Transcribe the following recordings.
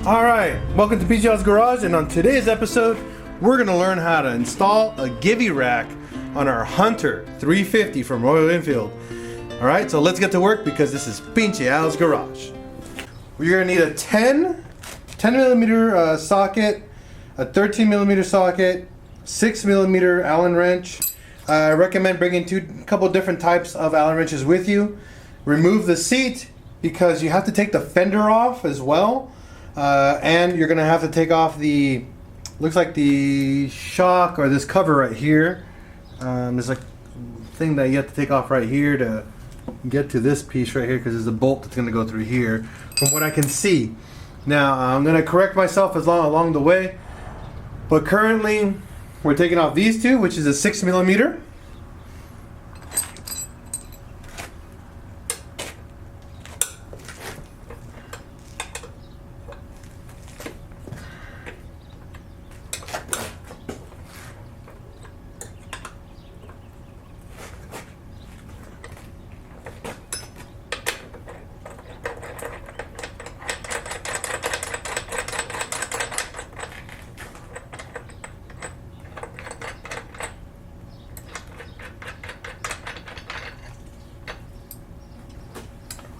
Alright, welcome to pincheal's Garage, and on today's episode we're going to learn how to install a Givi Rack on our Hunter 350 from Royal Enfield. Alright, so let's get to work because this is pincheal's Garage. We're going to need a 10 millimeter socket, a 13 millimeter socket, 6 millimeter Allen wrench. I recommend bringing a couple different types of Allen wrenches with you. Remove the seat because you have to take the fender off as well. And you're gonna have to take off the, looks like the shock or this cover right here. There's a thing that you have to take off right here to get to this piece right here because there's a bolt that's gonna go through here from what I can see. Now I'm gonna correct myself along the way, but currently we're taking off these two, which is a 6 millimeter.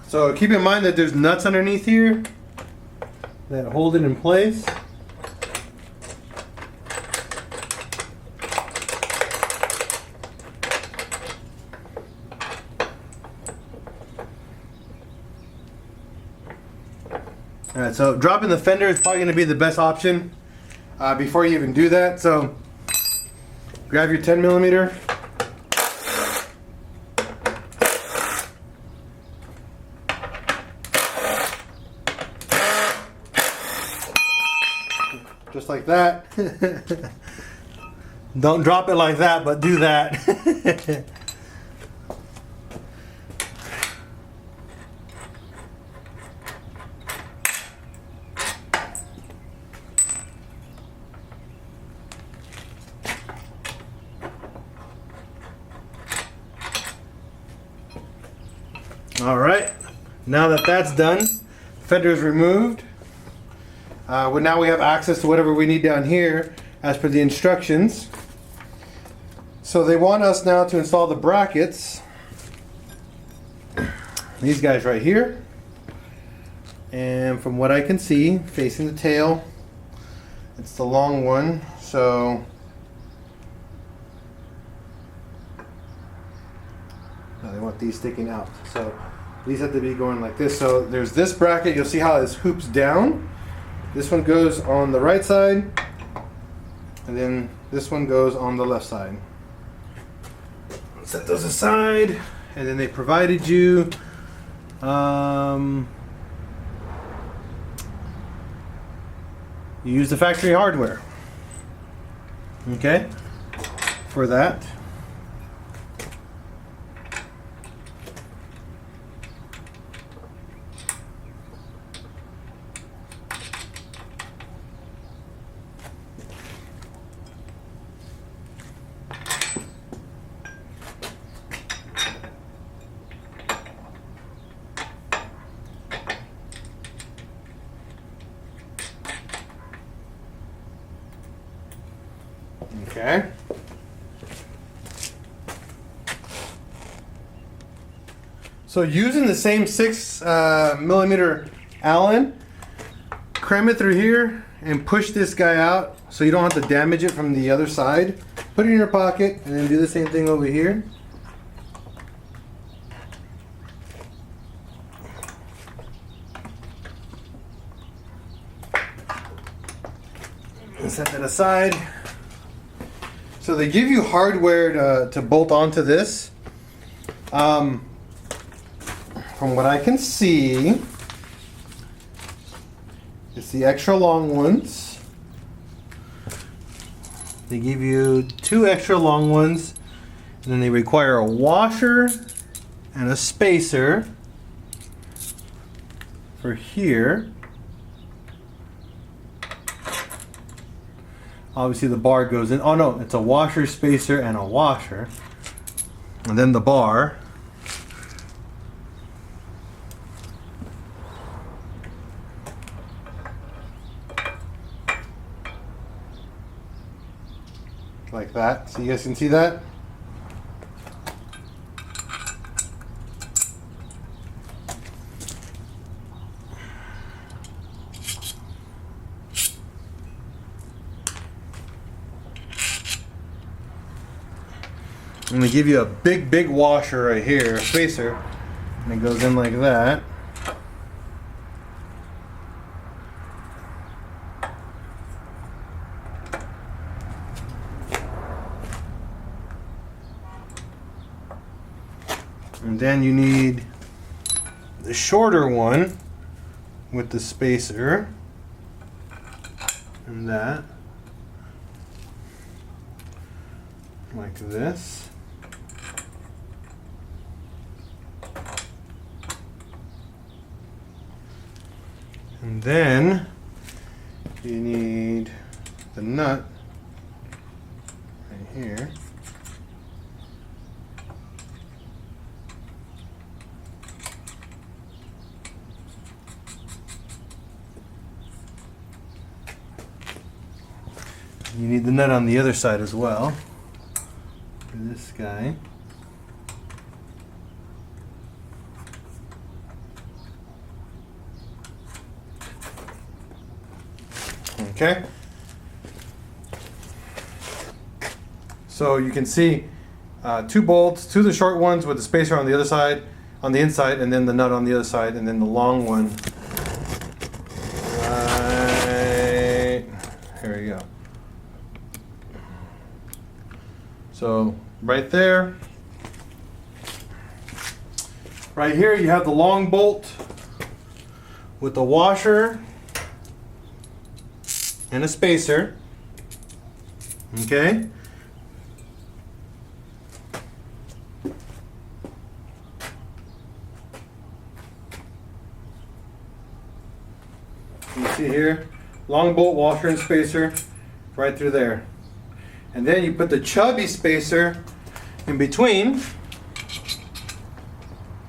So keep in mind that there's nuts underneath here that hold it in place. Alright, so dropping the fender is probably going to be the best option before you even do that. So grab your 10 millimeter. Just like that. Don't drop it like that, but do that. All right, now that that's done, fender is removed. Well, now we have access to whatever we need down here as per the instructions. So they want us now to install the brackets. These guys right here. And from what I can see, facing the tail, it's the long one. So now they want these sticking out. So these have to be going like this. So there's this bracket. You'll see how this hoops down. This one goes on the right side, and then this one goes on the left side. Set those aside, and then they provided you you use the factory hardware, okay, for that. Okay. So using the same 6 millimeter Allen, cram it through here and push this guy out so you don't have to damage it from the other side. Put it in your pocket and then do the same thing over here. And set that aside. So they give you hardware to bolt onto this. From what I can see, it's the extra long ones. They give you 2 extra long ones, and then they require a washer and a spacer for here. Obviously the bar goes in. Oh no, it's a washer, spacer, and a washer. And then the bar. like that. So you guys can see that. I'm going to give you a big washer right here, a spacer, and it goes in like that. And then you need the shorter one with the spacer and that, like this. And then you need the nut right here. You need the nut on the other side as well, for this guy. Okay. So you can see 2 bolts, 2 of the short ones with the spacer on the other side, on the inside, and then the nut on the other side, and then the long one. Right. Here we go. So right there, right here you have the long bolt with the washer and a spacer. Okay. You see here, long bolt, washer and spacer right through there. And then you put the chubby spacer in between,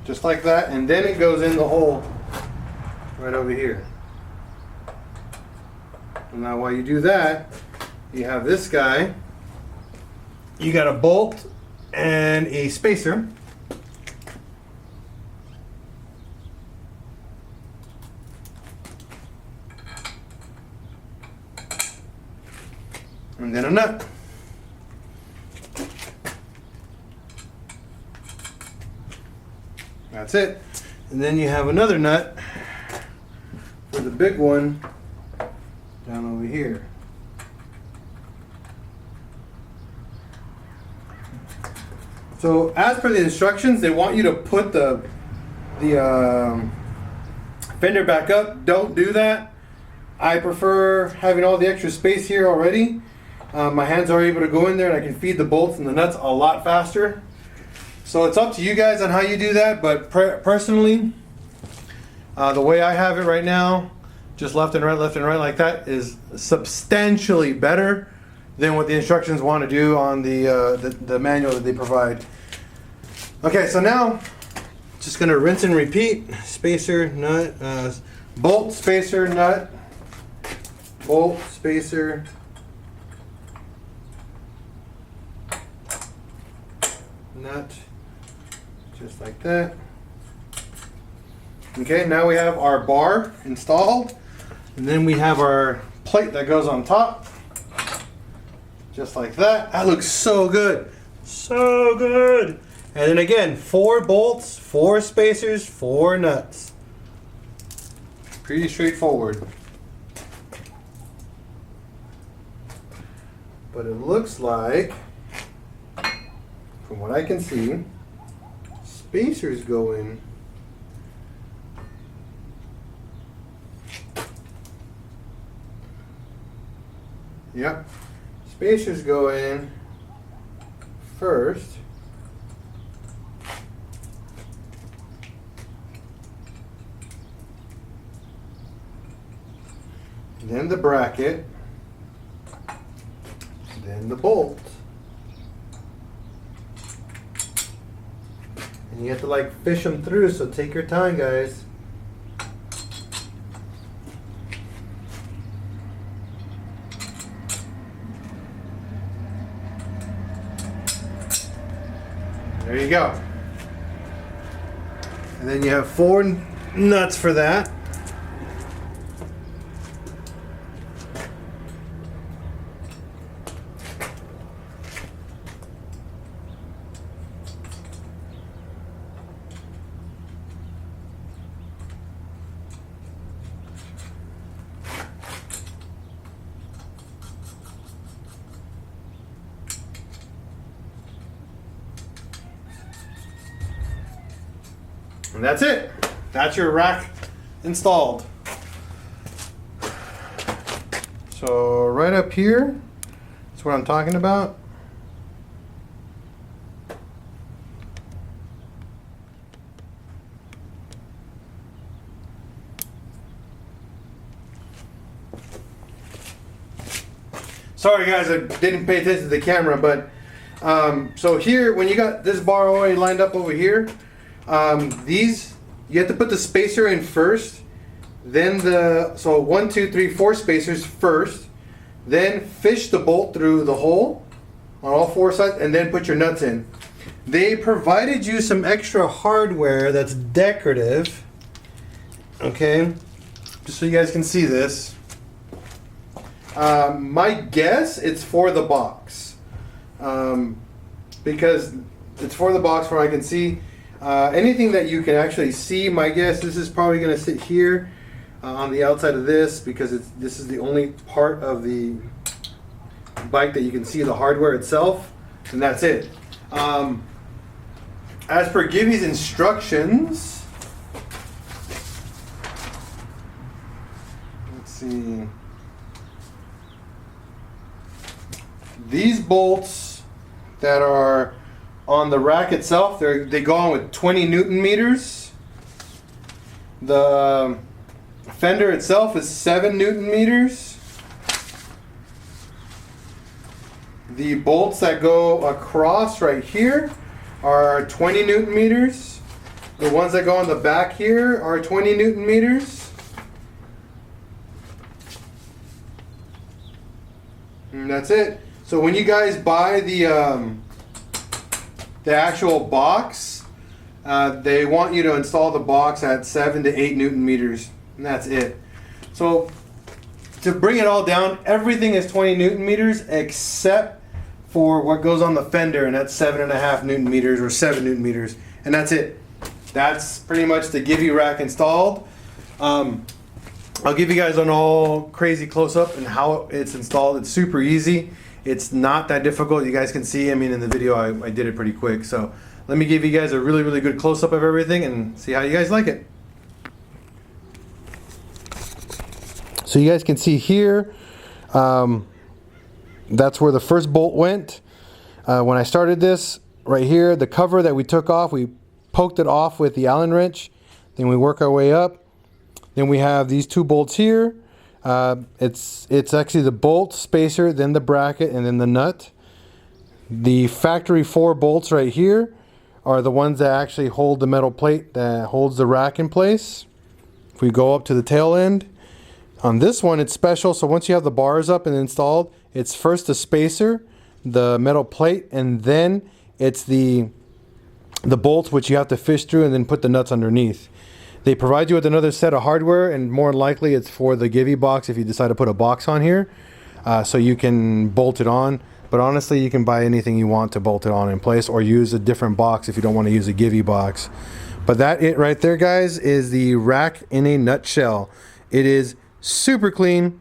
just like that, and then it goes in the hole right over here. And now while you do that, you have this guy. You got a bolt and a spacer. And then a nut. That's it. And then you have another nut for the big one down over here. So as per the instructions, they want you to put the fender back up. Don't do that. I prefer having all the extra space here already. My hands are able to go in there and I can feed the bolts and the nuts a lot faster. So it's up to you guys on how you do that, but personally, the way I have it right now, just left and right like that, is substantially better than what the instructions want to do on the manual that they provide. Okay, so now, just going to rinse and repeat. Spacer, nut, bolt, spacer, nut, bolt, spacer, nut. Just like that. Okay, now we have our bar installed, and then we have our plate that goes on top, just like that. That looks so good, so good. And then again, 4 bolts, 4 spacers, 4 nuts. Pretty straightforward. But it looks like, from what I can see, spacers go in. Yep, spacers go in first. Then the bracket. Then the bolt. And you have to like fish them through, so take your time, guys. There you go. And then you have 4 nuts for that. And that's it. That's your rack installed. So right up here, that's what I'm talking about. Sorry guys, I didn't pay attention to the camera, but so here, when you got this bar already lined up over here, these, you have to put the spacer in first, then so 1, 2, 3, 4 spacers first, then fish the bolt through the hole on all 4 sides, and then put your nuts in. They provided you some extra hardware that's decorative, okay, just so you guys can see this. My guess it's for the box, because it's for the box where I can see anything that you can actually see. My guess, this is probably going to sit here on the outside of this, because this is the only part of the bike that you can see the hardware itself, and that's it. As per Givi's instructions, let's see, these bolts that are on the rack itself, they go on with 20 Newton meters. The fender itself is 7 Newton meters. The bolts that go across right here are 20 Newton meters. The ones that go on the back here are 20 Newton meters. And that's it. So when you guys buy the actual box, they want you to install the box at 7 to 8 Newton meters, and that's it. So to bring it all down, everything is 20 Newton meters except for what goes on the fender, and that's 7.5 Newton meters or 7 Newton meters, and that's it. That's pretty much the Givi Rack installed. I'll give you guys an all crazy close-up and how it's installed. It's super easy. It's not that difficult. You guys can see, I mean, in the video I did it pretty quick. So let me give you guys a really, really good close-up of everything and see how you guys like it. So you guys can see here, that's where the first bolt went. When I started this, right here, the cover that we took off, we poked it off with the Allen wrench. Then we work our way up. Then we have these 2 bolts here. It's actually the bolt, spacer, then the bracket, and then the nut. The factory 4 bolts right here are the ones that actually hold the metal plate that holds the rack in place. If we go up to the tail end, on this one it's special, so once you have the bars up and installed, it's first the spacer, the metal plate, and then it's the bolts, which you have to fish through and then put the nuts underneath. They provide you with another set of hardware, and more likely it's for the Givi box if you decide to put a box on here, so you can bolt it on. But honestly, you can buy anything you want to bolt it on in place, or use a different box if you don't want to use a Givi box. But that it right there, guys, is the rack in a nutshell. It is super clean,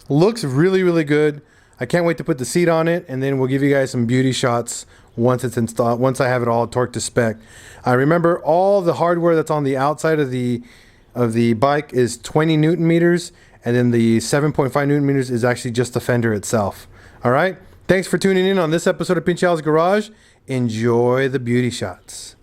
looks really, really good. I can't wait to put the seat on it, and then we'll give you guys some beauty shots once it's installed, once I have it all torqued to spec. Remember, all the hardware that's on the outside of the bike is 20 Newton meters, and then the 7.5 Newton meters is actually just the fender itself. All right, thanks for tuning in on this episode of Pincheal's Garage. Enjoy the beauty shots.